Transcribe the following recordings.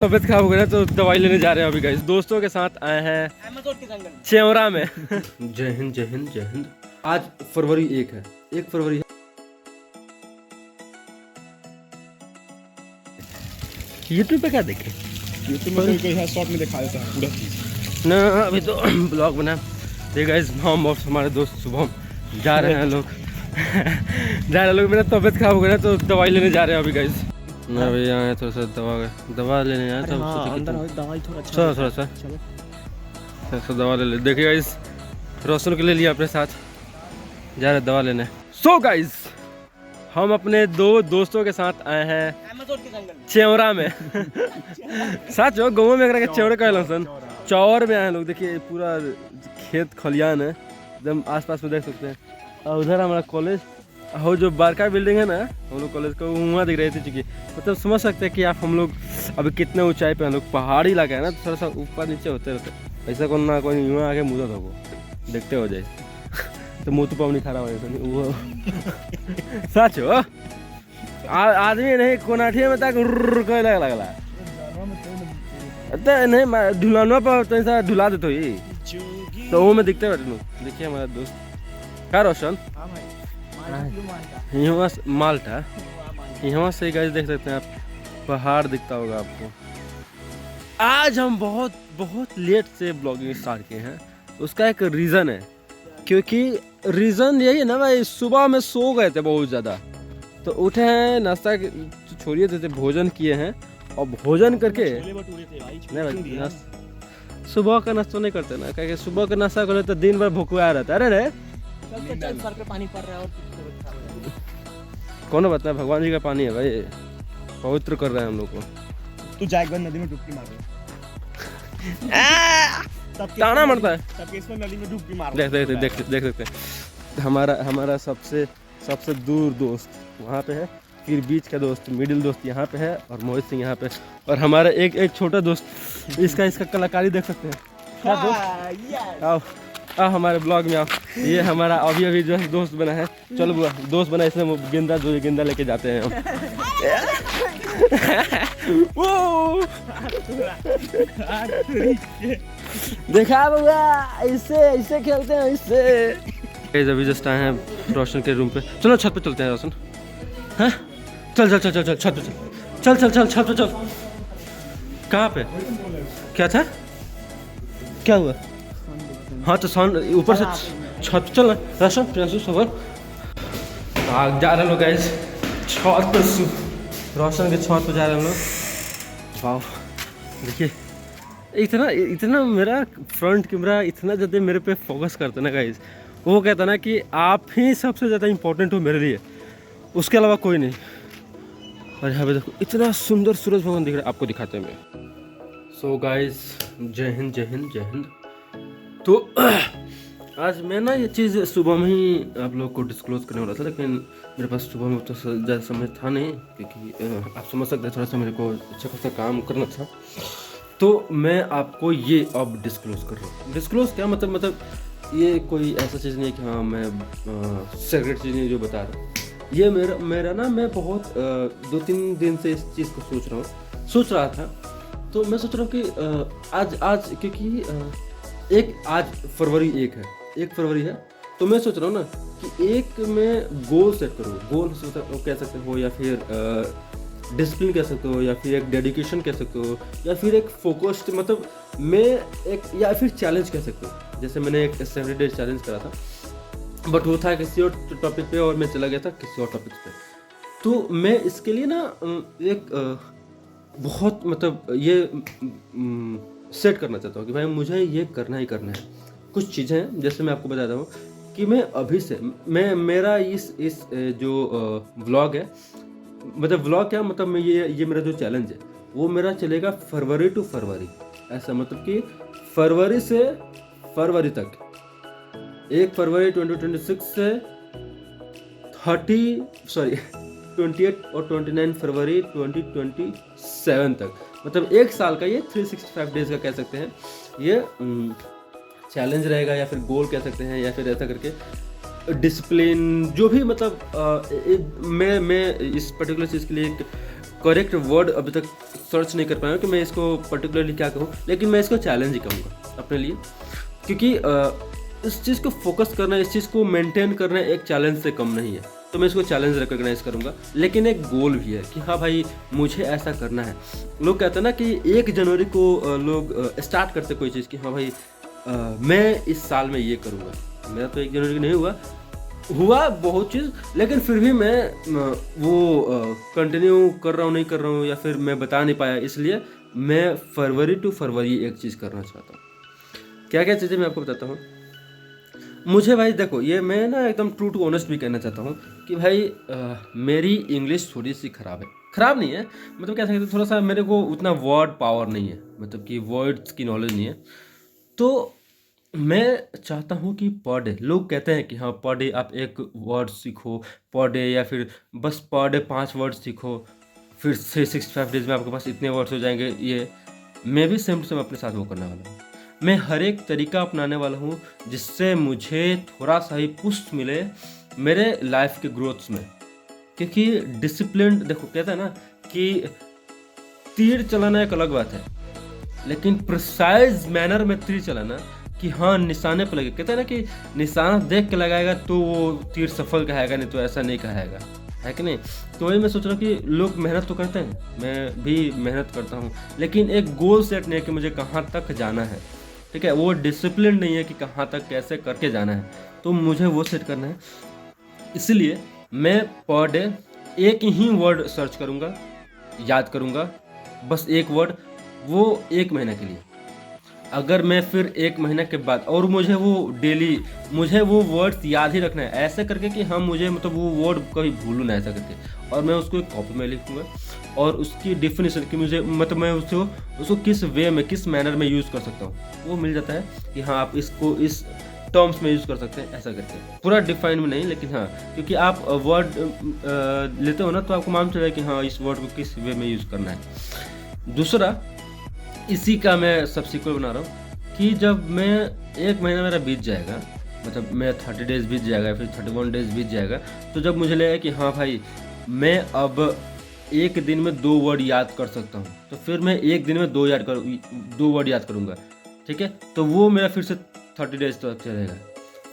तबियत खराब हो गया तो दवाई लेने जा रहे हैं अभी गाइस। दोस्तों के साथ आए हैं चेवरा में। जय हिंद जय हिंद जय हिंद। आज फरवरी 1 है, 1 फरवरी है। यूट्यूब पे क्या देखे? यूट्यूब में कोई शॉर्ट में दिखा देता है पूरा ना, अभी तो ब्लॉग बना। देखिए गाइस, हम और हमारे दोस्त शुभम जा रहे हैं लोग जा रहे लोग। मेरा तबियत खराब हो गया तो दवाई लेने जा रहे हैं अभी गाइस। ना अभी यहाँ थोड़ा सा दवा लेने आया तो थोड़ा सा दवा ले ले। देखिए गाइस, रोशन को ले लिया अपने साथ, जा रहे दवा लेने। सो गाइस, हम अपने दो दोस्तों के साथ आए हैं चेवरा में। सच हो, गाँव में अगर चेवरे कहला सन, चौर में आए लोग। देखिए पूरा खेत खलियान है, एकदम आसपास में देख सकते हैं। और उधर हमारा कॉलेज, वो जो बड़का बिल्डिंग है ना, हम लोग कॉलेज को वहाँ दिख रही थी। चूँकि मतलब समझ सकते हैं कि आप हम लोग अभी कितने ऊंचाई पे हम लोग। पहाड़ी इलाका है ना, तो थोड़ा सा ऊपर नीचे होते रहते। ऐसा कौन ना कोई वहाँ आके मुँह धो देखते हो जाए तो मुँह तो पाव नहीं खा रहा है वो। सच हो, आदमी नहीं कोनाठिए में तक लगला तो नहीं ढुलाना पर तो ऐसा ढुला देते ही तो वो में दिखते बैठे। देखिए हमारा दोस्त क्या रोशन यहाँ माल्टा, यहाँ से गाइस देख सकते हैं आप, पहाड़ दिखता होगा आपको। आज हम बहुत बहुत लेट से ब्लॉगिंग स्टार्ट किए हैं। उसका एक रीज़न है, क्योंकि रीज़न यही है ना भाई, सुबह में सो गए थे बहुत ज़्यादा, तो उठे हैं, नाश्ता छोड़िए थे, भोजन किए हैं। और भोजन करके नहीं भाई, सुबह का नाश्ता नहीं करते ना, क्योंकि सुबह का नाश्ता करें तो दिन भर भूखा रहता है। अरे सर पे पानी पड़ रहा है और कौन बताया? भगवान जी का पानी है भाई, पवित्र कर रहे हैं हम लोग को। तू जाएगन नदी में डुबकी मार ताना मरता है तब इसमें नदी में डुबकी मार। देख सकते हैं। हमारा सबसे दूर दोस्त वहाँ पे है, फिर बीच का दोस्त, मिडिल दोस्त यहाँ पे है, और मोहित सिंह यहाँ पे, और हमारा एक छोटा दोस्त। इसका कलाकारी देख सकते हैं। क्या दोस्त? आओ हमारे ब्लॉग में आओ। ये हमारा अभी जो दोस्त बना है, चलो बुआ दोस्त बना, इसमें गेंदा लेके जाते हैं हम। देखा बुआ, इससे खेलते हैं इससे। अभी जस्ट आए हैं रोशन के रूम पे। चलो छत पे चलते हैं रोशन। हाँ चल छत पे चल। कहाँ पे? क्या था? क्या हुआ? हाँ तो साउंड ऊपर से छत चल रोशन जा रहे लोग गाइस छत पर। रोशन के छत पर जा रहे हैं लोग। वाह देखिए, इतना मेरा फ्रंट कैमरा इतना ज़्यादा मेरे पे फोकस करता ना गाइस। वो कहता ना कि आप ही सबसे ज़्यादा इम्पोर्टेंट हो मेरे लिए, उसके अलावा कोई नहीं। और यहाँ पे देखो इतना सुंदर सूरज भगवान दिख रहा है, आपको दिखाते हैं मैं। सो गाइस, जय हिंद जय हिंद जय हिंद। तो आज मैं ना ये चीज़ सुबह में ही आप लोग को डिस्क्लोज करने वाला था, लेकिन मेरे पास सुबह में तो ज़्यादा समय था नहीं, क्योंकि आप समझ सकते हैं थोड़ा सा मेरे को अच्छा खासा काम करना था। तो मैं आपको ये अब डिस्क्लोज कर रहा हूँ। डिस्क्लोज क्या मतलब ये कोई ऐसा चीज़ नहीं है कि हाँ मैं सीक्रेट चीज़ नहीं जो बता रहा हूँ। ये मेरा ना, मैं बहुत 2-3 दिन से इस चीज़ को सोच रहा था। तो मैं सोच रहा हूँ कि आज क्योंकि आज फरवरी 1 है, 1 फरवरी है, तो मैं सोच रहा हूँ ना कि एक मैं गोल सेट करूँ। गोल कह सकते हो, या फिर डिसिप्लिन कह सकते हो, या फिर एक डेडिकेशन कह सकते हो, या फिर एक फोकस्ड, मतलब मैं एक, या फिर चैलेंज कह सकते हो। जैसे मैंने एक 70 डेज चैलेंज करा था, बट वो था किसी और टॉपिक पे और मैं चला गया था किसी और टॉपिक पे। तो मैं इसके लिए ना एक बहुत मतलब ये सेट करना चाहता हूँ कि भाई मुझे ये करना ही करना है। कुछ चीज़ें हैं, जैसे मैं आपको बताता हूँ कि मैं अभी से मेरा इस जो व्लॉग है, मतलब व्लॉग क्या मतलब मैं ये मेरा जो चैलेंज है वो मेरा चलेगा फरवरी टू फरवरी। ऐसा मतलब कि फरवरी से फरवरी तक, 1 फरवरी 2026 से 28 और 29 फरवरी 2027 तक, मतलब 1 साल का ये 365 डेज का कह सकते हैं ये चैलेंज रहेगा, या फिर गोल कह सकते हैं, या फिर ऐसा करके डिसिप्लिन जो भी, मतलब मैं इस पर्टिकुलर चीज़ के लिए एक करेक्ट वर्ड अभी तक सर्च नहीं कर पाया हूँ कि मैं इसको पर्टिकुलरली क्या कहूँ, लेकिन मैं इसको चैलेंज ही कहूँगा अपने लिए, क्योंकि इस चीज़ को फोकस करना, इस चीज़ को मेंटेन करना एक चैलेंज से कम नहीं है। तो मैं इसको चैलेंज रिकॉग्नाइज करूँगा, लेकिन एक गोल भी है कि हाँ भाई मुझे ऐसा करना है। लोग कहते हैं ना कि 1 जनवरी को लोग स्टार्ट करते कोई चीज़ कि हाँ भाई मैं इस साल में ये करूँगा। मेरा तो 1 जनवरी को नहीं हुआ बहुत चीज़, लेकिन फिर भी मैं वो कंटिन्यू कर रहा हूँ नहीं कर रहा हूँ, या फिर मैं बता नहीं पाया, इसलिए मैं फरवरी टू फरवरी एक चीज़ करना चाहता हूँ। क्या क्या चीज़ें मैं आपको बताता हूँ। मुझे भाई देखो, ये मैं ना एकदम ट्रू टू ऑनेस्ट भी कहना चाहता हूँ कि भाई मेरी इंग्लिश थोड़ी सी ख़राब है। ख़राब नहीं है, मतलब क्या सकते, थोड़ा सा मेरे को उतना वर्ड पावर नहीं है, मतलब कि वर्ड्स की नॉलेज नहीं है। तो मैं चाहता हूँ कि पर डे, लोग कहते हैं कि हाँ पर डे आप 1 वर्ड सीखो पर डे, या फिर बस पर डे 5 वर्ड सीखो, फिर 365 डेज में आपके पास इतने वर्ड्स हो जाएंगे। ये मैं भी सेम टू सेम अपने साथ वो करने वाला हूँ। मैं हर एक तरीका अपनाने वाला हूँ जिससे मुझे थोड़ा सा ही पुश मिले मेरे लाइफ के ग्रोथ्स में, क्योंकि डिसिप्लिन, देखो कहता है ना कि तीर चलाना एक अलग बात है, लेकिन प्रिसाइज मैनर में तीर चलाना कि हाँ निशाने पर लगे, कहते हैं ना कि निशाना देख के लगाएगा तो वो तीर सफल कहेगा, नहीं तो ऐसा नहीं कहेगा, है कि नहीं। तो वही मैं सोच रहा हूँ कि लोग मेहनत तो करते हैं, मैं भी मेहनत करता हूँ, लेकिन एक गोल सेट नहीं है कि मुझे कहाँ तक जाना है, ठीक है। वो डिसिप्लिन नहीं है कि कहाँ तक कैसे करके जाना है, तो मुझे वो सेट करना है। इसलिए मैं पर डे 1 ही वर्ड सर्च करूँगा, याद करूँगा, बस 1 वर्ड, वो 1 महीने के लिए। अगर मैं फिर 1 महीने के बाद, और मुझे वो डेली, मुझे वो वर्ड्स याद ही रखना है ऐसे करके कि हाँ मुझे, मतलब वो वर्ड कभी भूलूँ ना ऐसा करके, और मैं उसको एक कॉपी में लिखूँगा और उसकी डेफिनेशन कि मुझे, मतलब मैं उसको किस वे में, किस मैनर में यूज़ कर सकता हूँ, वो मिल जाता है कि हाँ आप इसको इस टर्म्स में यूज़ कर सकते हैं, ऐसा करके। पूरा डिफाइन में नहीं, लेकिन हाँ, क्योंकि आप वर्ड लेते हो ना, तो आपको मालूम चल जाए कि हाँ इस वर्ड को किस वे में यूज़ करना है। दूसरा, इसी का मैं सब सीक्वल बना रहा हूँ कि जब मैं 1 महीना मेरा बीत जाएगा, मतलब मैं 30 डेज बीत जाएगा, फिर 31 डेज बीत जाएगा, तो जब मुझे लगेगा कि हाँ भाई मैं अब 1 दिन में 2 वर्ड याद कर सकता हूँ, तो फिर मैं 1 दिन में 2 वर्ड याद करूँगा, ठीक है। तो वो मेरा फिर से 30 डेज तक चलेगा।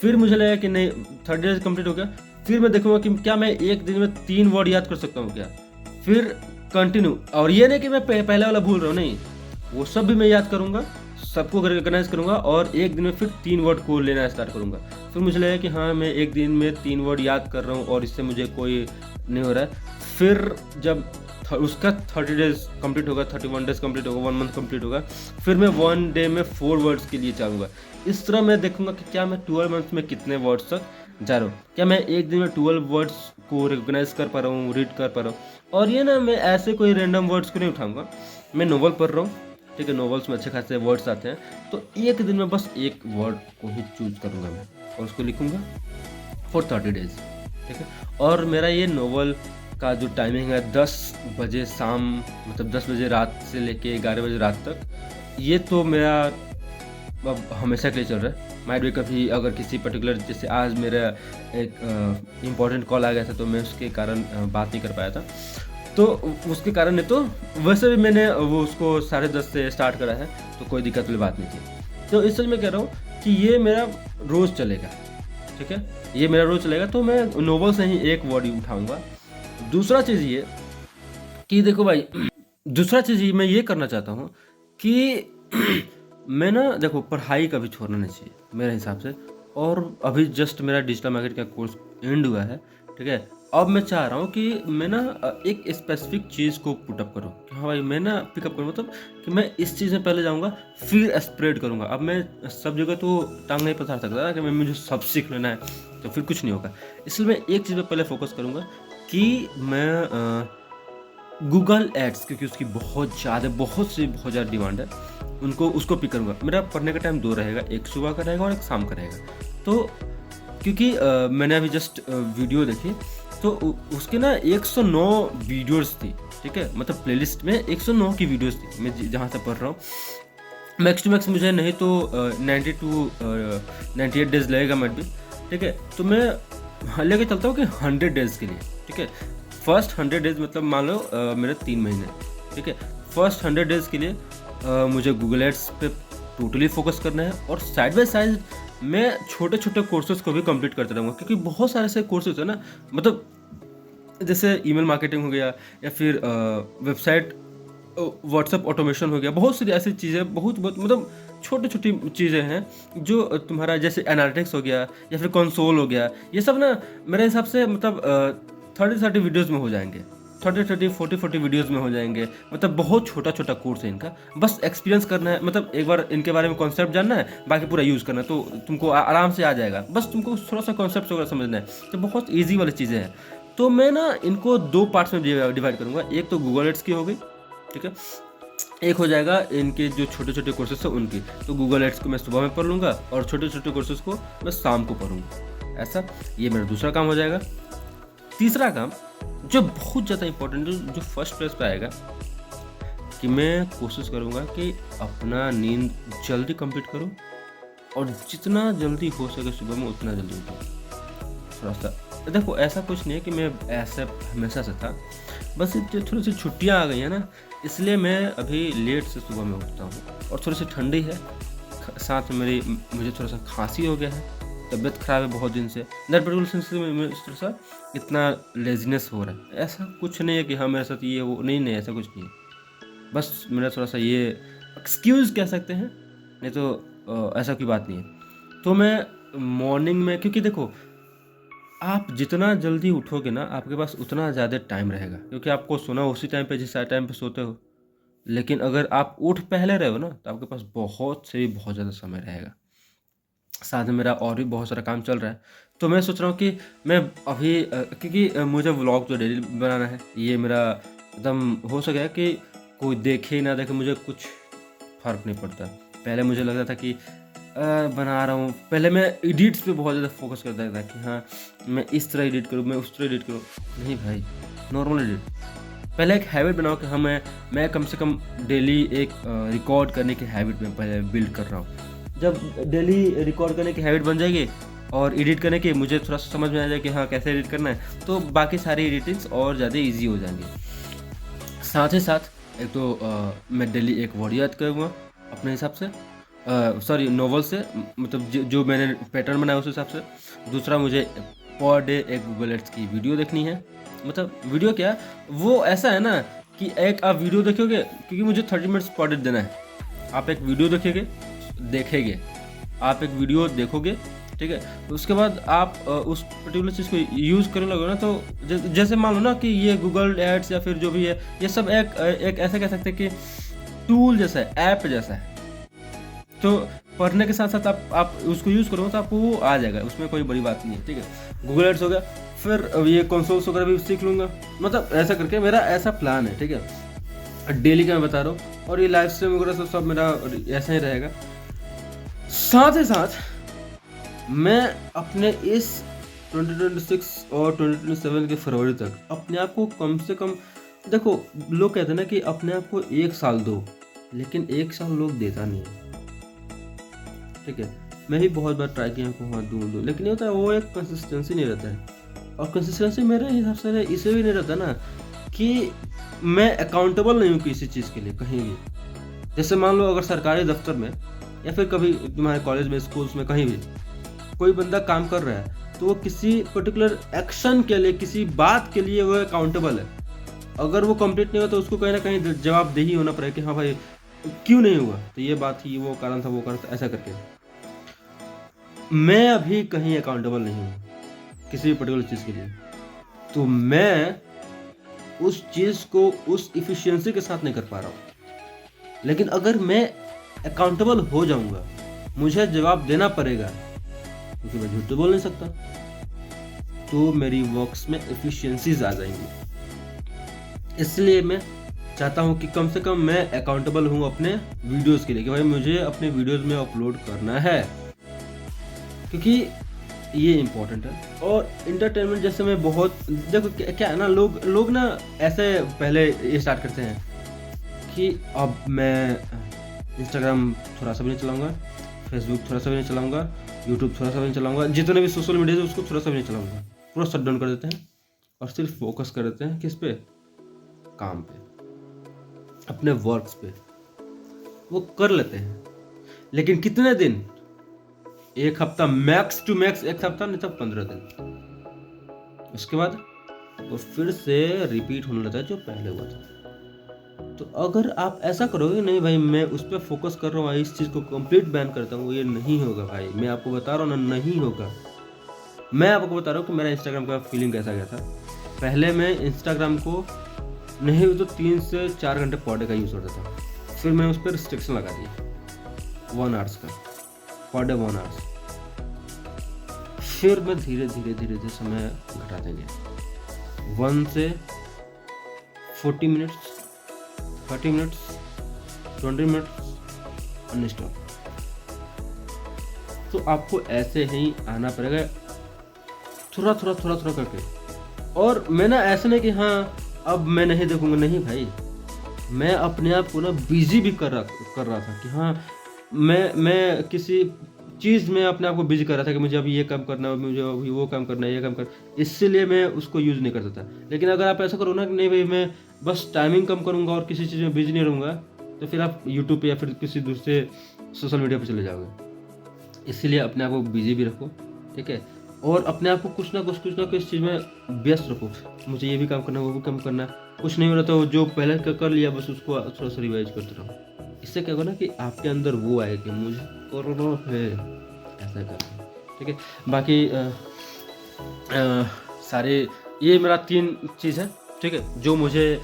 फिर मुझे लगेगा कि नहीं 30 डेज कंप्लीट हो गया, फिर मैं देखूँगा कि क्या मैं 1 दिन में 3 वर्ड याद कर सकता हूँ क्या, फिर कंटिन्यू। और ये नहीं कि मैं पहले वाला भूल रहा हूँ, नहीं, वो सब भी मैं याद करूँगा, सबको रिकॉग्नाइज करूँगा, और 1 दिन में फिर 3 वर्ड को लेना स्टार्ट करूँगा। फिर मुझे लगेगा कि हाँ मैं 1 दिन में 3 वर्ड याद कर रहा हूँ और इससे मुझे कोई नहीं हो रहा है। फिर जब उसका 30 डेज कंप्लीट होगा, 31 डेज कंप्लीट होगा, 1 मंथ कंप्लीट होगा, फिर मैं 1 डे में 4 वर्ड्स के लिए चाहूँगा। इस तरह मैं देखूँगा कि क्या मैं 12 मंथ्स में कितने वर्ड्स तक जा रहा हूँ, क्या मैं 1 दिन में 12 वर्ड्स को रिकॉग्नाइज कर पा रहा हूँ, रीड कर पा रहा हूँ। और ये ना, मैं ऐसे कोई रैंडम वर्ड्स को नहीं उठाऊँगा, मैं नोवेल पढ़ रहा हूँ, ठीक है, नॉवेल्स में अच्छे खासे वर्ड्स आते हैं, तो 1 दिन में बस 1 वर्ड को ही चूज करूँगा मैं और उसको लिखूँगा फॉर 30 डेज, ठीक है। और मेरा ये नॉवल का जो टाइमिंग है 10 बजे शाम, मतलब 10 बजे रात से लेके 11 बजे रात तक, ये तो मेरा अब हमेशा के लिए चल रहा है। माइट भी कभी अगर किसी पर्टिकुलर, जैसे आज मेरा एक इम्पॉर्टेंट कॉल आ गया था तो मैं उसके कारण बात नहीं कर पाया था, तो उसके कारण नहीं, तो वैसे भी मैंने वो उसको 10:30 से स्टार्ट करा है, तो कोई दिक्कत वाली बात नहीं थी। तो इसलिए मैं कह रहा हूँ कि ये मेरा रोज़ चलेगा, ठीक है, ये मेरा रोज़ चलेगा। तो मैं नोवेल से ही 1 वर्ड ही उठाऊँगा। दूसरा चीज़ ये कि देखो भाई, दूसरा चीज़ ये मैं ये करना चाहता हूँ कि मैं ना, देखो पढ़ाई कभी छोड़ना नहीं चाहिए मेरे हिसाब से। और अभी जस्ट मेरा डिजिटल मार्केटिंग का कोर्स एंड हुआ है, ठीक है। अब मैं चाह रहा हूँ कि मैं ना एक स्पेसिफिक चीज़ को पुटअप करूँ, कि हाँ भाई मैं ना पिकअप करूँ, मतलब कि मैं इस चीज़ में पहले जाऊँगा फिर स्प्रेड करूँगा। अब मैं सब जगह तो टांग नहीं पसार सकता कि मुझे सब सीख लेना है, तो फिर कुछ नहीं होगा। इसलिए मैं एक चीज़ पे पहले फोकस करूँगा कि मैं गूगल एड्स, क्योंकि उसकी बहुत ज़्यादा डिमांड है, उसको पिक करूँगा। मेरा पढ़ने का टाइम 2 रहेगा, एक सुबह का रहेगा और एक शाम का रहेगा। तो क्योंकि मैंने अभी जस्ट वीडियो देखी, तो उसके ना 109 वीडियोस थी, ठीक है, मतलब प्लेलिस्ट में 109 की वीडियोस थी। मैं जहाँ से पढ़ रहा हूँ, मैक्स टू मैक्स मुझे नहीं तो 90 to 98 डेज लगेगा मिट भी, ठीक है। तो मैं लेके चलता हूँ कि 100 डेज़ के लिए, ठीक है। फर्स्ट 100 डेज मतलब मान लो मेरे 3 महीने, ठीक है। फर्स्ट 100 डेज़ के लिए मुझे गूगल एड्स पे टोटली फोकस करना है, और साइड बाय साइड मैं छोटे छोटे कोर्सेज को भी कंप्लीट करता रहूँगा, क्योंकि बहुत सारे ऐसे कोर्सेज है ना, मतलब जैसे ईमेल मार्केटिंग हो गया, या फिर वेबसाइट व्हाट्सएप ऑटोमेशन हो गया, बहुत सारी ऐसी चीज़ें, बहुत मतलब छोटी छोटी चीज़ें हैं जो तुम्हारा, जैसे एनालिटिक्स हो गया या फिर कंसोल हो गया, ये सब ना मेरे हिसाब से मतलब 30 वीडियोज़ में हो जाएंगे, 40 वीडियोज़ में हो जाएंगे। मतलब बहुत छोटा छोटा कोर्स है इनका, बस एक्सपीरियंस करना है, मतलब एक बार इनके बारे में कॉन्सेप्ट जानना है, बाकी पूरा यूज़ करना है, तो तुमको आराम से आ जाएगा। बस तुमको थोड़ा सा कॉन्सेप्ट वगैरह समझना है, तो बहुत ईजी वाली चीज़ें हैं। तो मैं ना इनको 2 पार्ट्स में डिवाइड करूँगा। एक तो गूगल एड्स की हो गई, ठीक है, एक हो जाएगा इनके जो छोटे छोटे कोर्सेस हैं उनकी। तो गूगल एड्स को मैं सुबह में पढ़ लूँगा और छोटे छोटे कोर्सेज को मैं शाम को पढ़ूँगा, ऐसा ये मेरा दूसरा काम हो जाएगा। तीसरा काम जो बहुत ज़्यादा इंपॉर्टेंट है, जो फर्स्ट प्लेस पे आएगा, कि मैं कोशिश करूँगा कि अपना नींद जल्दी कंप्लीट करूँ, और जितना जल्दी हो सके सुबह में उतना जल्दी उठूँ। थोड़ा सा देखो, ऐसा कुछ नहीं है कि मैं ऐसे हमेशा से था, बस थोड़ी सी छुट्टियाँ आ गई हैं ना, इसलिए मैं अभी लेट से सुबह में उठता हूँ। और थोड़ी सी ठंडी है, साथ में मुझे थोड़ा सा खांसी हो गया है, तबीयत ख़राब है बहुत दिन से, दैट पर्टिकुलर सेंस में थोड़ा सा इतना लेजीनेस हो रहा है। ऐसा कुछ नहीं है कि हाँ मेरे साथ ये वो, नहीं ऐसा कुछ नहीं है, बस मेरा थोड़ा सा ये एक्सक्यूज़ कह सकते हैं, नहीं तो ऐसा कोई बात नहीं है। तो मैं मॉर्निंग में, क्योंकि देखो आप जितना जल्दी उठोगे ना, आपके पास उतना ज़्यादा टाइम रहेगा, क्योंकि आपको सोना उसी टाइम पे जिस टाइम पे सोते हो। लेकिन अगर आप उठ पहले रहे हो ना, तो आपके पास बहुत ज़्यादा समय रहेगा। साथ में मेरा और भी बहुत सारा काम चल रहा है, तो मैं सोच रहा हूँ कि मैं अभी क्योंकि मुझे व्लॉग जो डेली बनाना है, ये मेरा एकदम हो सके कि कोई देखे ना देखे, मुझे कुछ फ़र्क नहीं पड़ता। पहले मुझे लगता था कि बना रहा हूँ, पहले मैं एडिट्स पे बहुत ज़्यादा फोकस करता था कि हाँ मैं इस तरह एडिट करूँ, मैं उस तरह एडिट करूँ। नहीं भाई, नॉर्मल एडिट। पहले एक हैबिट बनाओ कि हाँ मैं कम से कम डेली एक रिकॉर्ड करने की हैबिट में पहले बिल्ड कर रहा हूँ। जब डेली रिकॉर्ड करने की हैबिट बन जाएगी और एडिट करने की मुझे थोड़ा सा समझ में आ जाए कि हाँ कैसे एडिट करना है, तो बाकी सारी एडिटिंग्स और ज़्यादा ईजी हो जाएंगी। साथ ही साथ एक तो मैं डेली एक वर्ड याद करूँगा अपने हिसाब से, सॉरी नॉवल से, मतलब जो मैंने पैटर्न बनाया उस हिसाब से। दूसरा, मुझे पर डे एक गूगल एड्स की वीडियो देखनी है। मतलब वीडियो क्या, वो ऐसा है ना कि एक आप वीडियो देखोगे, क्योंकि मुझे 30 मिनट्स पर डे देना है। आप एक वीडियो देखेंगे, आप एक वीडियो देखोगे, ठीक है, उसके बाद आप उस पर्टिकुलर चीज़ को यूज़ करने लगोगे ना, तो जैसे मान लो ना कि ये गूगल एड्स या फिर जो भी है, ये सब एक ऐसा कह सकते हैं कि टूल जैसा है, ऐप जैसा है। तो पढ़ने के साथ साथ आप उसको यूज़ करोगे तो आपको वो आ जाएगा, उसमें कोई बड़ी बात नहीं है, ठीक है। गूगल एड्स हो गया, फिर ये कंसोल्स वगैरह भी सीख लूँगा। मतलब ऐसा करके मेरा ऐसा प्लान है, ठीक है, डेली का मैं बता रहा हूँ। और ये लाइव स्ट्रीम वगैरह सब मेरा ऐसा ही रहेगा। साथ ही साथ मैं अपने इस 2026 और 2027 के फरवरी तक अपने आप को कम से कम, देखो लोग कहते हैं ना कि अपने आप को 1 साल दो, लेकिन 1 साल लोग देता नहीं है, ठीक है। मैं भी बहुत बार ट्राई किया हाँ दूँ, लेकिन ये होता है वो एक कंसिस्टेंसी नहीं रहता है। और कंसिस्टेंसी मेरे हिसाब से इसे भी नहीं रहता ना कि मैं अकाउंटेबल नहीं हूँ किसी चीज़ के लिए कहीं भी। जैसे मान लो अगर सरकारी दफ्तर में या फिर कभी तुम्हारे कॉलेज में, स्कूल्स में, कहीं भी कोई बंदा काम कर रहा है, तो वो किसी पर्टिकुलर एक्शन के लिए, किसी बात के लिए वो अकाउंटेबल है। अगर वो कंप्लीट नहीं हुआ तो उसको कहीं ना कहीं जवाबदेही होना पड़ेगा कि हाँ भाई क्यों नहीं हुआ, तो ये बात थी, वो कारण था, वो कारण था, ऐसा करके। मैं अभी कहीं अकाउंटेबल नहीं हूँ किसी भी पर्टिकुलर चीज़ के लिए, तो मैं उस चीज़ को उस इफिशियंसी के साथ नहीं कर पा रहा हूँ। लेकिन अगर मैं अकाउंटेबल हो जाऊंगा, मुझे जवाब देना पड़ेगा, क्योंकि मैं झूठ तो बोल नहीं सकता, तो मेरी वर्क्स में एफिशिएंसीज आ जाएंगी। इसलिए मैं चाहता हूं कि कम से कम मैं अकाउंटेबल हूं अपने वीडियोस के लिए, कि भाई मुझे अपने वीडियोस में अपलोड करना है, क्योंकि ये इम्पोर्टेंट है। और इंटरटेनमेंट जैसे मैं बहुत, देखो क्या है ना, लोग ना ऐसे पहले ये स्टार्ट करते हैं कि अब मैं इंस्टाग्राम थोड़ा सा भी नहीं चलाऊंगा, फेसबुक थोड़ा सा भी नहीं चलाऊंगा, यूट्यूब थोड़ा सा भी नहीं चलाऊंगा, जितने भी सोशल मीडिया है उसको थोड़ा सा भी नहीं चलाऊंगा, पूरा शट डाउन कर देते हैं और सिर्फ फोकस कर देते हैं किस पे, काम पे, अपने वर्क्स पे, वो कर लेते हैं। लेकिन कितने दिन, एक हफ्ता, मैक्स टू मैक्स एक हफ्ता, नहीं तो 15 दिन, उसके बाद वो फिर से रिपीट होने लगता है जो पहले हुआ था। तो अगर आप ऐसा करोगे, नहीं भाई मैं उस पर फोकस कर रहा हूँ, इस चीज़ को कंप्लीट बैन करता हूँ, ये नहीं होगा भाई, मैं आपको बता रहा हूँ ना, नहीं होगा। मैं आपको बता रहा हूँ कि मेरा इंस्टाग्राम का फीलिंग कैसा गया था। पहले मैं इंस्टाग्राम को नहीं तो 3 से 4 घंटे पर डे का यूज़ करता था, फिर मैंने उस पर रिस्ट्रिक्शन लगा दिया 1 आवर्स का, पर डे 1 आवर्स। फिर मैं धीरे धीरे समय घटाते गया, 1 से 40 मिनट्स, 30 मिनट्स, 20 मिनट्स, अनस्टॉप। तो आपको ऐसे ही आना पड़ेगा, थोड़ा करके। और मैं ना ऐसे नहीं कि हाँ अब मैं नहीं देखूंगा, नहीं भाई, मैं अपने आप को ना बिजी भी कर रहा था कि हाँ मैं किसी चीज़ में अपने आप को बिजी कर रहा था कि मुझे अभी ये काम करना है, मुझे अभी वो काम करना है, ये काम करना, इसलिए मैं उसको यूज़ नहीं करता था। लेकिन अगर आप ऐसा करो ना कि नहीं भाई मैं बस टाइमिंग कम करूँगा और किसी चीज़ में बिजी नहीं रहूँगा, तो फिर आप यूट्यूब पे या फिर किसी दूसरे सोशल मीडिया पे चले जाओगे। इसीलिए अपने आप को बिजी भी रखो, ठीक है, और अपने आप को कुछ ना कुछ चीज़ में व्यस्त रखो। मुझे ये भी काम करना है, वो भी काम करना है, कुछ नहीं हो रहा तो जो पहले कर लिया बस उसको थोड़ा सा रिवाइज करते रहो। इससे क्या होगा ना कि आपके अंदर वो आए कि मुझे करना है, ऐसा करना, ठीक है। बाकी सारे ये मेरा 3 चीज़ है, ठीक है, जो मुझे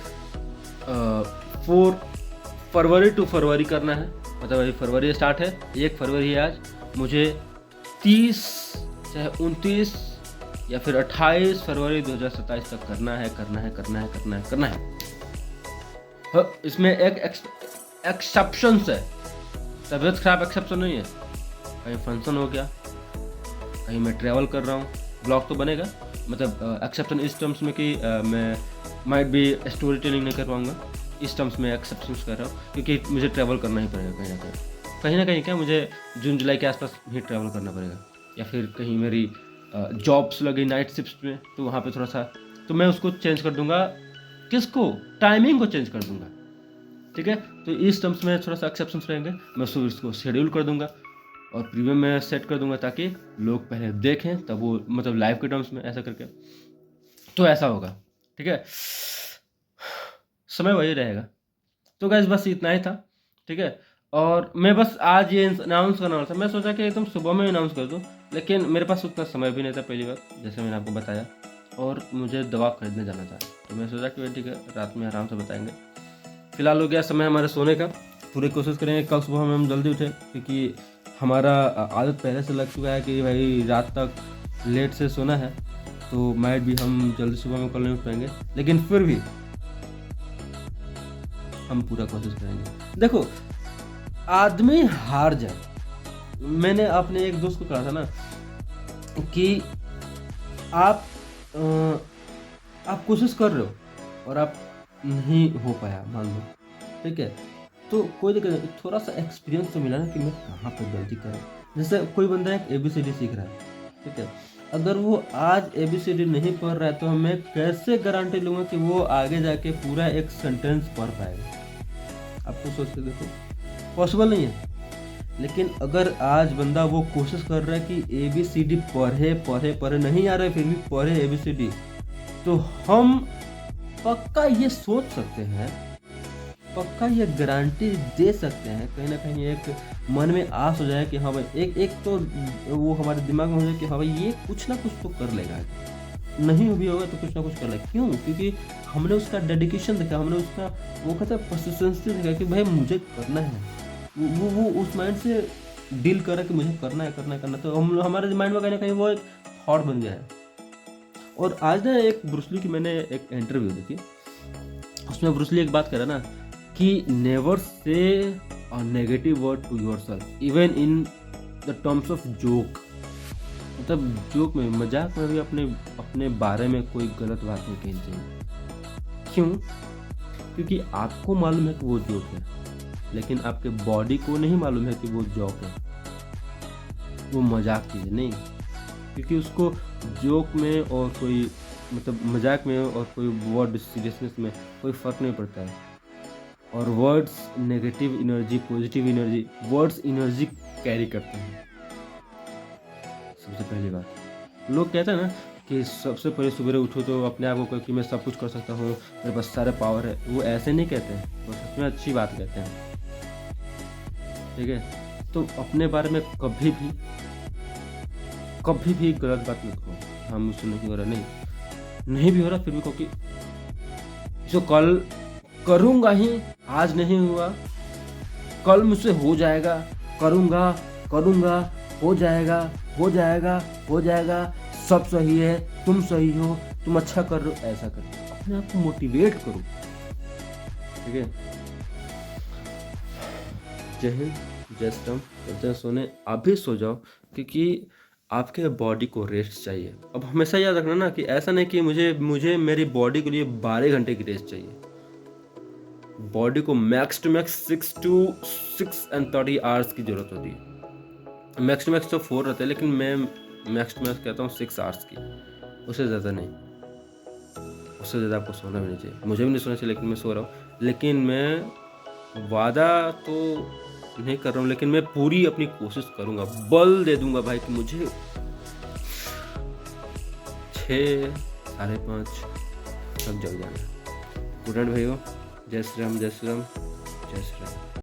4 फरवरी टू फरवरी करना है। मतलब अभी फरवरी स्टार्ट है, 1 फरवरी है आज, मुझे 30 चाहे 29 या फिर 28 फरवरी 2027 तक करना है। हाँ, इसमें एक एक्सेप्शन है, तबीयत खराब एक्सेप्शन नहीं है, कहीं फंक्शन हो गया, कहीं मैं ट्रैवल कर रहा हूँ, ब्लॉग तो बनेगा। मतलब एक्सेप्शन इस टर्म्स में कि मैं माइट भी स्टोरी टेलिंग नहीं कर पाऊँगा, इस टर्म्स में एक्सेप्शन कर रहा हूँ, क्योंकि मुझे ट्रैवल करना ही पड़ेगा कहीं ना कहीं क्या मुझे जून जुलाई के आसपास ही ट्रैवल करना पड़ेगा, या फिर कहीं मेरी जॉब्स लगी नाइट शिफ्ट में, तो वहाँ पे थोड़ा सा तो मैं उसको चेंज कर दूंगा, किसको, टाइमिंग को चेंज कर दूंगा, ठीक है। तो इस टर्म्स में थोड़ा सा एक्सेप्शंस रहेंगे, मैं उसको शेड्यूल कर दूंगा और प्रीमियम में सेट कर दूंगा ताकि लोग पहले देखें तब वो, मतलब लाइव के टर्म्स में ऐसा करके, तो ऐसा होगा, ठीक है, समय वही रहेगा। तो गाइस बस इतना ही था, ठीक है। और मैं बस आज ये अनाउंस करना वाला था, मैं सोचा कि एकदम सुबह में अनाउंस कर दूं, लेकिन मेरे पास उतना समय भी नहीं था पहली बार, जैसे मैंने आपको बताया, और मुझे दवा खरीदने जाना था, तो मैं सोचा कि ठीक है रात में आराम से बताएंगे। फिलहाल हो गया समय हमारे सोने का, पूरी कोशिश करेंगे कल सुबह में हम जल्दी उठें, क्योंकि हमारा आदत पहले से लग चुका है कि भाई रात तक लेट से सोना है, तो माइट भी हम जल्दी सुबह में कल नहीं उठ पाएंगे, लेकिन फिर भी हम पूरा कोशिश करेंगे। देखो आदमी हार जाए, मैंने अपने एक दोस्त को कहा था ना कि आप कोशिश कर रहे हो और आप नहीं हो पाया, मान लो, ठीक है, तो कोई दिक्कत नहीं, थोड़ा सा एक्सपीरियंस तो मिला ना कि मैं कहाँ पे गलती कर रहा हूँ। जैसे कोई बंदा एक ABCD सीख रहा है, ठीक है, अगर वो आज ABCD नहीं पढ़ रहा है तो मैं कैसे गारंटी लूँगा कि वो आगे जाके पूरा एक सेंटेंस पढ़ पाएगा। आपको सोच के देखो, पॉसिबल नहीं है। लेकिन अगर आज बंदा वो कोशिश कर रहा है कि ABCD पढ़े नहीं आ रहा है, फिर भी पढ़े ABCD, तो हम पक्का ये सोच सकते हैं, पक्का ये गारंटी दे सकते हैं, कहीं ना कहीं एक मन में आस हो जाए कि हाँ भाई, एक तो वो हमारे दिमाग में हो जाए कि हाँ भाई ये कुछ ना कुछ तो कर लेगा, नहीं भी होगा तो कुछ ना कुछ कर लेगा। क्यों? क्योंकि हमने उसका डेडिकेशन देखा, हमने उसका वो कहता है परसिस्टेंसी देखा कि भाई मुझे करना है, वो उस माइंड से डील कर रहा है कि मुझे करना है, तो हम हमारे माइंड में कहीं ना कहीं वो एक थॉट बन गया है। और आज ना एक ब्रूस ली की मैंने एक इंटरव्यू देखी, उसमें ब्रूस ली एक बात कर रहा ना कि never say a negative word to yourself even in the terms of joke. मतलब जोक में, मजाक में भी अपने बारे में कोई गलत बात नहीं कहनी चाहिए। क्यों? क्योंकि आपको मालूम है कि वो जोक है, लेकिन आपके बॉडी को नहीं मालूम है कि वो जोक है, वो मजाक चीज़ नहीं, क्योंकि उसको जोक में और कोई मतलब मजाक में और कोई वर्ड सीरियसनेस में कोई फ़र्क नहीं पड़ता है। और words negative energy, positive energy, words energy carry करते हैं। सबसे पहली बात, लोग कहते हैं ना कि सबसे पहले सवेरे उठो तो अपने आप को कहो कि मैं सब कुछ कर सकता हूँ, मेरे पास सारे पावर है। वो ऐसे नहीं कहते हैं, वो सच में अच्छी बात कहते हैं। ठीक है, तो अपने बारे में कभी भी गलत बात मत कहो। हाँ मुझसे नहीं हो रहा, नहीं भी हो रहा, फिर भी कहो कि जो कल करूँगा ही, आज नहीं हुआ, कल मुझसे हो जाएगा, करूँगा, हो जाएगा, सब सही है, तुम सही हो, तुम अच्छा कर रहे हो, ऐसा करो, अपने आप को मोटिवेट करो। ठीक है, जय हिंद, जय श्री राम। चलते हैं सोने, आप भी सो जाओ, क्योंकि आपके बॉडी को रेस्ट चाहिए। अब हमेशा याद रखना ना कि ऐसा नहीं कि मुझे मेरी बॉडी के लिए 12 घंटे की रेस्ट चाहिए। बॉडी को मैक्स टू मैक्स 6 आवर्स की जरूरत होती है। मैक्स टू मैक्स तो 4 रहते हैं, लेकिन मैं मैक्स टू मैक्स कहता हूँ 6 आवर्स की, उससे ज़्यादा नहीं। उससे ज़्यादा आपको सोना भी नहीं चाहिए, मुझे भी नहीं सोना चाहिए, लेकिन मैं सो रहा हूँ। लेकिन मैं वादा तो नहीं कर रहा हूँ, लेकिन मैं पूरी अपनी कोशिश करूँगा, बल दे दूंगा भाई कि मुझे 6, 5:30 तक जग जाना है। गुड नाइट भाइयों, जय श्री राम, जय श्री राम, जय श्री राम।